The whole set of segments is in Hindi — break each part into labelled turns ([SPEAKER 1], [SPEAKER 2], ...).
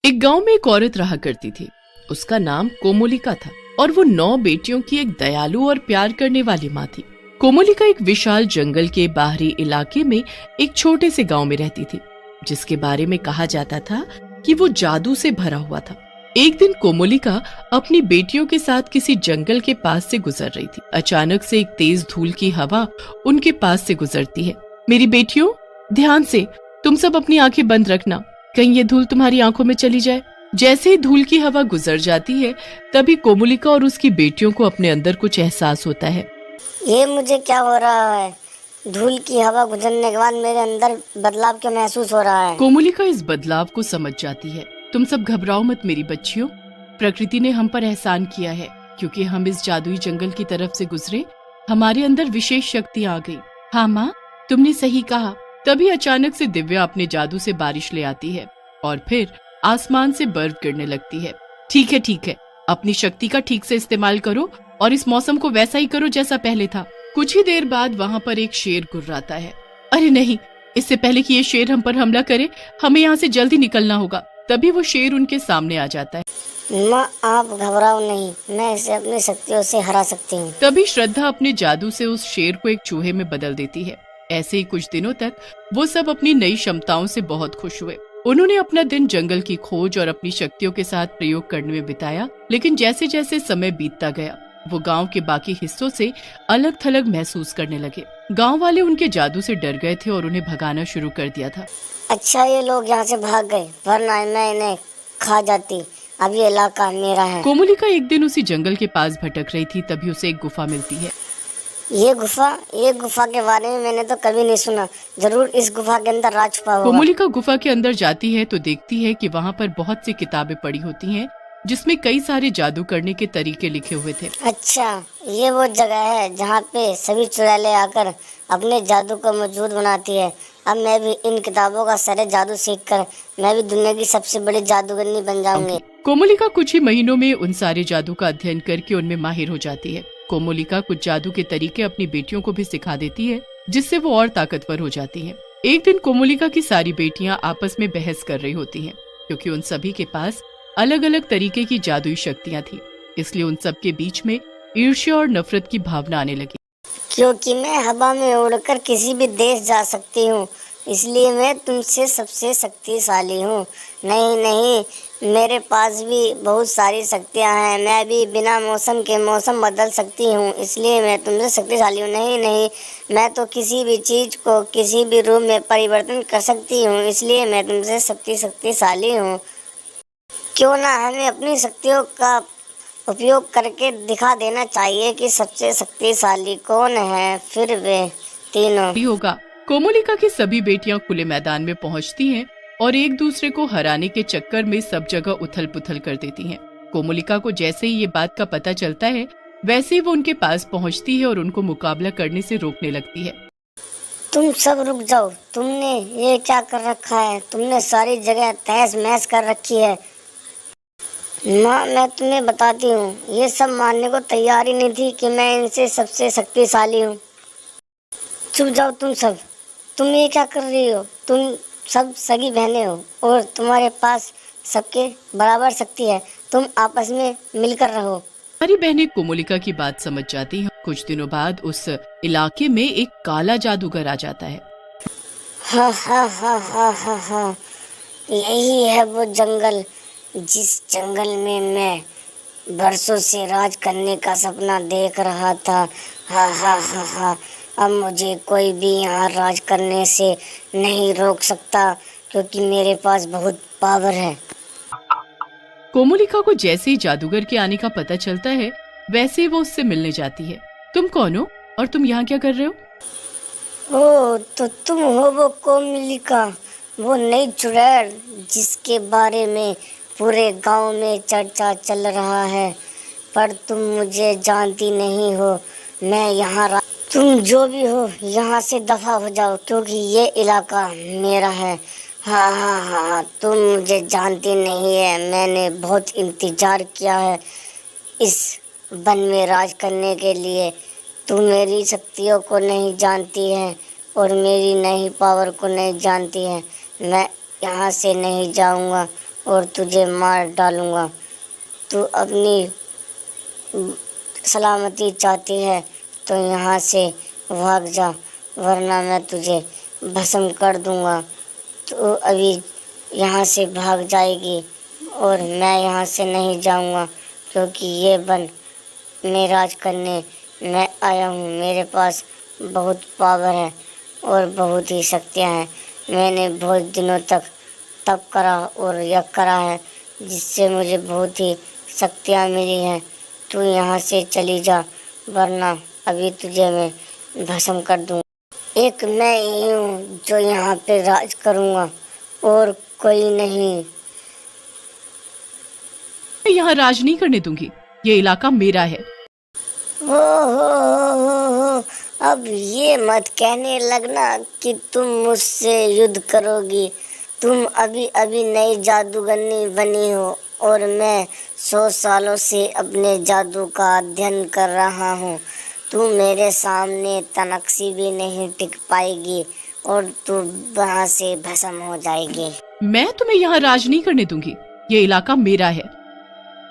[SPEAKER 1] एक गांव में एक औरत रहा करती थी। उसका नाम कोमोलिका था और वो 9 बेटियों की एक दयालु और प्यार करने वाली माँ थी। कोमोलिका एक विशाल जंगल के बाहरी इलाके में एक छोटे से गांव में रहती थी, जिसके बारे में कहा जाता था कि वो जादू से भरा हुआ था। एक दिन कोमोलिका अपनी बेटियों के साथ किसी जंगल के पास से गुजर रही थी। अचानक से एक तेज धूल की हवा उनके पास से गुजरती है। मेरी बेटियों, ध्यान से, तुम सब अपनी आंखें बंद रखना, कहीं ये धूल तुम्हारी आंखों में चली जाए। जैसे ही धूल की हवा गुजर जाती है, तभी कोमोलिका और उसकी बेटियों को अपने अंदर कुछ एहसास होता है।
[SPEAKER 2] ये मुझे क्या हो रहा है? धूल की हवा गुजरने के बाद मेरे अंदर बदलाव क्या महसूस हो रहा है?
[SPEAKER 1] कोमोलिका इस बदलाव को समझ जाती है। तुम सब घबराओ मत मेरी बच्चियों, प्रकृति ने हम पर एहसान किया है, क्योंकि हम इस जादुई जंगल की तरफ से गुजरे, हमारे अंदर विशेष शक्तियाँ आ गई। हाँ माँ, तुमने सही कहा। तभी अचानक से दिव्या अपने जादू से बारिश ले आती है और फिर आसमान से बर्फ गिरने लगती है। ठीक है, अपनी शक्ति का ठीक से इस्तेमाल करो और इस मौसम को वैसा ही करो जैसा पहले था। कुछ ही देर बाद वहाँ पर एक शेर गुर्राता है। अरे नहीं, इससे पहले कि ये शेर हम पर हमला करे, हमें यहाँ से जल्दी निकलना होगा। तभी वो शेर उनके सामने आ जाता है।
[SPEAKER 2] माँ, आप घबराओ नहीं, मैं इसे अपनी शक्तियों से हरा सकती हूँ।
[SPEAKER 1] तभी श्रद्धा अपने जादू से उस शेर को एक चूहे में बदल देती है। ऐसे ही कुछ दिनों तक वो सब अपनी नई क्षमताओं से बहुत खुश हुए। उन्होंने अपना दिन जंगल की खोज और अपनी शक्तियों के साथ प्रयोग करने में बिताया। लेकिन जैसे जैसे समय बीतता गया, वो गांव के बाकी हिस्सों से अलग थलग महसूस करने लगे। गांव वाले उनके जादू से डर गए थे और उन्हें भगाना शुरू कर दिया था।
[SPEAKER 2] अच्छा, ये लोग यहाँ से भाग गए, वरना मैं इन्हें खा जाती। अब ये इलाका मेरा है।
[SPEAKER 1] कोमोलिका एक दिन उसी जंगल के पास भटक रही थी, तभी उसे एक गुफा मिलती है।
[SPEAKER 2] ये गुफा के बारे में मैंने तो कभी नहीं सुना। जरूर इस गुफा के अंदर राज छुपा होगा।
[SPEAKER 1] कोमोलिका गुफा के अंदर जाती है तो देखती है कि वहाँ पर बहुत सी किताबें पड़ी होती हैं, जिसमें कई सारे जादू करने के तरीके लिखे हुए थे।
[SPEAKER 2] अच्छा, ये वो जगह है जहाँ पे सभी चुड़ैलें आकर अपने जादू को मजबूत बनाती है। अब मैं भी इन किताबों का सारे जादू सीखकर मैं भी दुनिया की सबसे बड़ी जादूगरनी बन जाऊंगी।
[SPEAKER 1] कोमोलिका कुछ ही महीनों में उन सारे जादू का अध्ययन करके उनमें माहिर हो जाती है। कोमोलिका कुछ जादू के तरीके अपनी बेटियों को भी सिखा देती है, जिससे वो और ताकतवर हो जाती हैं। एक दिन कोमोलिका की सारी बेटियां आपस में बहस कर रही होती हैं, क्योंकि उन सभी के पास अलग अलग तरीके की जादुई शक्तियां थी। इसलिए उन सब के बीच में ईर्ष्या और नफरत की भावना आने लगी।
[SPEAKER 2] क्योंकि मैं हवा में उड़कर किसी भी देश जा सकती हूँ, इसलिए मैं तुमसे सबसे शक्तिशाली हूँ। नहीं, मेरे पास भी बहुत सारी शक्तियाँ हैं। मैं भी बिना मौसम के मौसम बदल सकती हूँ, इसलिए मैं तुमसे शक्तिशाली हूँ। नहीं, मैं तो किसी भी चीज़ को किसी भी रूप में परिवर्तन कर सकती हूँ, इसलिए मैं तुमसे शक्तिशाली हूँ। क्यों ना हमें अपनी शक्तियों का उपयोग करके दिखा देना चाहिए कि सबसे शक्तिशाली कौन है। फिर वे तीनों
[SPEAKER 1] होगा। कोमोलिका की सभी बेटियां खुले मैदान में पहुंचती हैं और एक दूसरे को हराने के चक्कर में सब जगह उथल पुथल कर देती हैं। कोमोलिका को जैसे ही ये बात का पता चलता है, वैसे ही वो उनके पास पहुंचती है और उनको मुकाबला करने से रोकने लगती है।
[SPEAKER 2] तुम सब रुक जाओ, तुमने ये क्या कर रखा है? तुमने सारी जगह तहस महस कर रखी है। माँ, मैं तुम्हें बताती हूँ, ये सब मानने को तैयार ही नहीं थी कि मैं इनसे सबसे शक्तिशाली हूँ। चुप जाओ तुम सब। तुम ये क्या कर रही हो? तुम सब सगी बहनें हो और तुम्हारे पास सबके बराबर शक्ति है। तुम आपस में मिलकर रहो।
[SPEAKER 1] सारी बहनें कोमोलिका की बात समझ जाती हैं। कुछ दिनों बाद उस इलाके में एक काला जादूगर आ जाता है।
[SPEAKER 2] हा, यही है वो जंगल, जिस जंगल में मैं बरसों से राज करने का सपना देख रहा था। हा, अब मुझे कोई भी यहाँ राज करने से नहीं रोक सकता, क्योंकि मेरे पास बहुत पावर है।
[SPEAKER 1] कोमोलिका को जैसे ही जादूगर के आने का पता चलता है, वैसे ही वो उससे मिलने जाती है। तुम कौन हो और तुम यहाँ क्या कर रहे हो?
[SPEAKER 2] ओ, तो तुम हो वो कोमलिका, वो नई चुड़ैल जिसके बारे में पूरे गांव में चर्चा चल रहा है। पर तुम मुझे जानती नहीं हो। मैं यहाँ तुम जो भी हो, यहाँ से दफा हो जाओ, क्योंकि ये इलाका मेरा है। हाँ, तुम मुझे जानती नहीं है। मैंने बहुत इंतजार किया है इस वन में राज करने के लिए। तुम मेरी शक्तियों को नहीं जानती है और मेरी नई पावर को नहीं जानती है। मैं यहाँ से नहीं जाऊँगा और तुझे मार डालूंगा। तू अपनी सलामती चाहती है तो यहाँ से भाग जा, वरना मैं तुझे भस्म कर दूंगा। तू अभी यहाँ से भाग जाएगी और मैं यहाँ से नहीं जाऊंगा, क्योंकि ये वन में राज करने मैं आया हूँ। मेरे पास बहुत पावर है और बहुत ही शक्तियाँ हैं। मैंने बहुत दिनों तक तप करा और यज्ञ करा है, जिससे मुझे बहुत ही शक्तियाँ मिली हैं। तू यहाँ से चली जा, वरना अभी तुझे मैं भस्म कर दूँगा। एक मैं ही हूँ जो यहाँ पे राज करूँगा और कोई नहीं।
[SPEAKER 1] मैं यहाँ राज नहीं करने दूंगी, ये इलाका मेरा है।
[SPEAKER 2] हो, अब ये मत कहने लगना कि तुम मुझसे युद्ध करोगी। तुम अभी अभी नई जादूगरनी बनी हो और मैं 100 सालों से अपने जादू का अध्ययन कर रहा हूँ। तू मेरे सामने तनकसी भी नहीं टिक पाएगी और तू वहाँ से भस्म हो जाएगी।
[SPEAKER 1] मैं तुम्हें यहाँ राज नहीं करने दूंगी, ये इलाका मेरा है।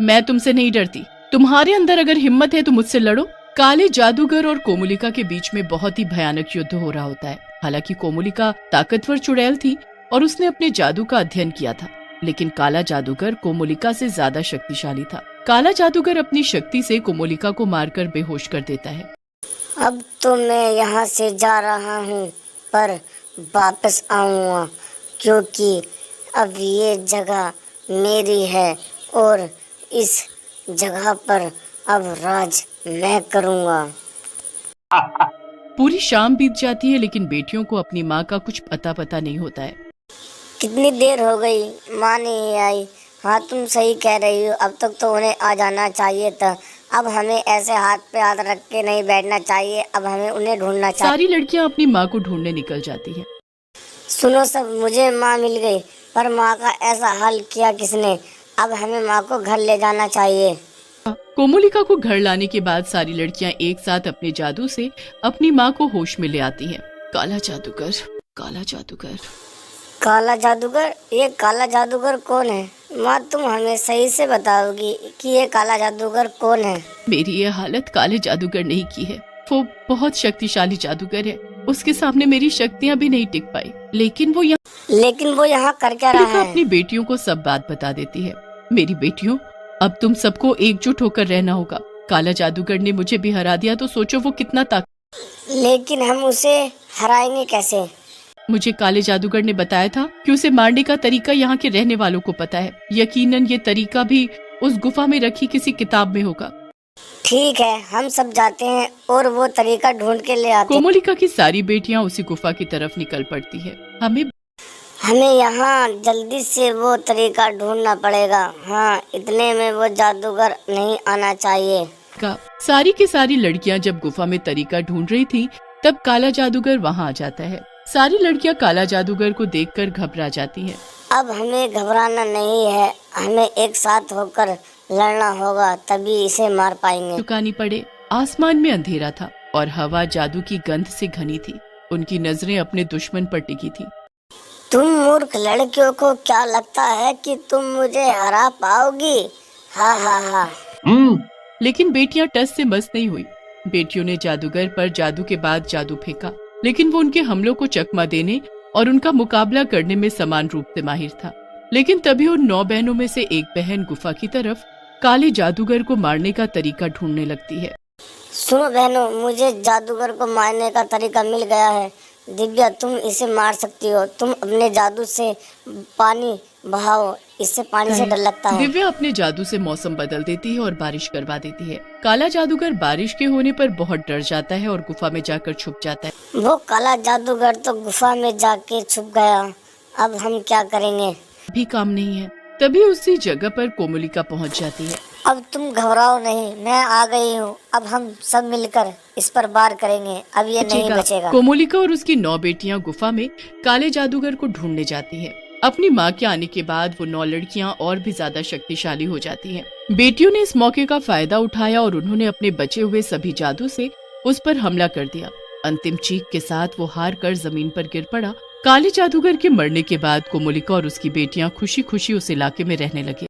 [SPEAKER 1] मैं तुमसे नहीं डरती, तुम्हारे अंदर अगर हिम्मत है तो मुझसे लड़ो। काले जादूगर और कोमोलिका के बीच में बहुत ही भयानक युद्ध हो रहा होता है। हालांकि कोमोलिका ताकतवर चुड़ैल थी और उसने अपने जादू का अध्ययन किया था, लेकिन काला जादूगर कोमोलिका से ज्यादा शक्तिशाली था। काला जादूगर अपनी शक्ति से कोमोलिका को मारकर बेहोश कर देता है।
[SPEAKER 2] अब तो मैं यहाँ से जा रहा हूँ, पर वापस आऊँगा, क्योंकि अब ये जगह मेरी है और इस जगह पर अब राज मैं करूँगा।
[SPEAKER 1] पूरी शाम बीत जाती है, लेकिन बेटियों को अपनी माँ का कुछ पता नहीं होता है।
[SPEAKER 2] कितनी देर हो गई, माँ नहीं आई। हाँ, तुम सही कह रही हो, अब तक तो उन्हें आ जाना चाहिए था। अब हमें ऐसे हाथ पे हाथ रख के नहीं बैठना चाहिए, अब हमें उन्हें ढूंढना चाहिए।
[SPEAKER 1] सारी लड़कियां अपनी माँ को ढूंढने निकल जाती हैं।
[SPEAKER 2] सुनो सब, मुझे माँ मिल गई, पर माँ का ऐसा हाल किया किसने? अब हमें माँ को घर ले जाना चाहिए।
[SPEAKER 1] कोमोलिका को घर लाने के बाद सारी लड़कियां एक साथ अपने जादू से अपनी माँ को होश में ले आती हैं। काला जादूगर, काला जादूगर,
[SPEAKER 2] काला जादूगर? ये काला जादूगर कौन है? माँ, तुम हमें सही से बताओगी कि ये काला जादूगर कौन है?
[SPEAKER 1] मेरी ये हालत काले जादूगर नहीं की है, वो बहुत शक्तिशाली जादूगर है। उसके सामने मेरी शक्तियाँ भी नहीं टिक पाई, लेकिन वो यहाँ कर क्या रहा है? अपनी बेटियों को सब बात बता देती है। मेरी बेटियों, अब तुम सबको एकजुट होकर रहना होगा। काला जादूगर ने मुझे भी हरा दिया, तो सोचो वो कितना
[SPEAKER 2] लेकिन हम उसे हराएंगे कैसे?
[SPEAKER 1] मुझे काले जादूगर ने बताया था कि उसे मारने का तरीका यहाँ के रहने वालों को पता है। यकीनन ये तरीका भी उस गुफा में रखी किसी किताब में होगा।
[SPEAKER 2] ठीक है, हम सब जाते हैं और वो तरीका ढूंढ के ले आते हैं।
[SPEAKER 1] कोमोलिका की सारी बेटियां उसी गुफा की तरफ निकल पड़ती है।
[SPEAKER 2] हमें यहाँ जल्दी से वो तरीका ढूंढना पड़ेगा। हाँ, इतने में वो जादूगर नहीं आना चाहिए।
[SPEAKER 1] सारी की सारी लड़कियां जब गुफा में तरीका ढूंढ रही थी, तब काला जादूगर वहाँ आ जाता है। सारी लड़कियां काला जादूगर को देखकर घबरा जाती हैं।
[SPEAKER 2] अब हमें घबराना नहीं है, हमें एक साथ होकर लड़ना होगा, तभी इसे मार पाएंगे।
[SPEAKER 1] चुकानी पड़े। आसमान में अंधेरा था और हवा जादू की गंध से घनी थी। उनकी नजरें अपने दुश्मन पर टिकी थी।
[SPEAKER 2] तुम मूर्ख लड़कियों को क्या लगता है कि तुम मुझे हरा पाओगी? हाँ हाँ हाँ।
[SPEAKER 1] लेकिन बेटियां टस से मस नहीं हुई। बेटियों ने जादूगर पर जादू के बाद जादू फेंका, लेकिन वो उनके हमलों को चकमा देने और उनका मुकाबला करने में समान रूप से माहिर था। लेकिन तभी उन 9 बहनों में से एक बहन गुफा की तरफ काले जादूगर को मारने का तरीका ढूंढने लगती है।
[SPEAKER 2] सुनो बहनों, मुझे जादूगर को मारने का तरीका मिल गया है। दिव्या, तुम इसे मार सकती हो। तुम अपने जादू से पानी बहाओ, इससे पानी से डर लगता है।
[SPEAKER 1] दिव्या अपने जादू से मौसम बदल देती है और बारिश करवा देती है। काला जादूगर बारिश के होने पर बहुत डर जाता है और गुफा में जाकर छुप जाता है।
[SPEAKER 2] वो काला जादूगर तो गुफा में जाके छुप गया। अब हम क्या करेंगे?
[SPEAKER 1] भी काम नहीं है। तभी उसी जगह पर कोमोलिका पहुंच जाती है।
[SPEAKER 2] अब तुम घबराओ नहीं, मैं आ गई हूँ। अब हम सब मिलकर इस पर वार करेंगे, अब ये नहीं बचेगा।
[SPEAKER 1] कोमोलिका और उसकी 9 बेटियां गुफा में काले जादूगर को ढूंढने जाती हैं। अपनी माँ के आने के बाद वो 9 लड़कियां और भी ज्यादा शक्तिशाली हो जाती हैं। बेटियों ने इस मौके का फायदा उठाया और उन्होंने अपने बचे हुए सभी जादू से उस पर हमला कर दिया। अंतिम चीख के साथ वो हार कर जमीन पर गिर पड़ा काले जादूगर के मरने के बाद कोमोलिका और उसकी बेटियां खुशी खुशी उस इलाके में रहने लगे।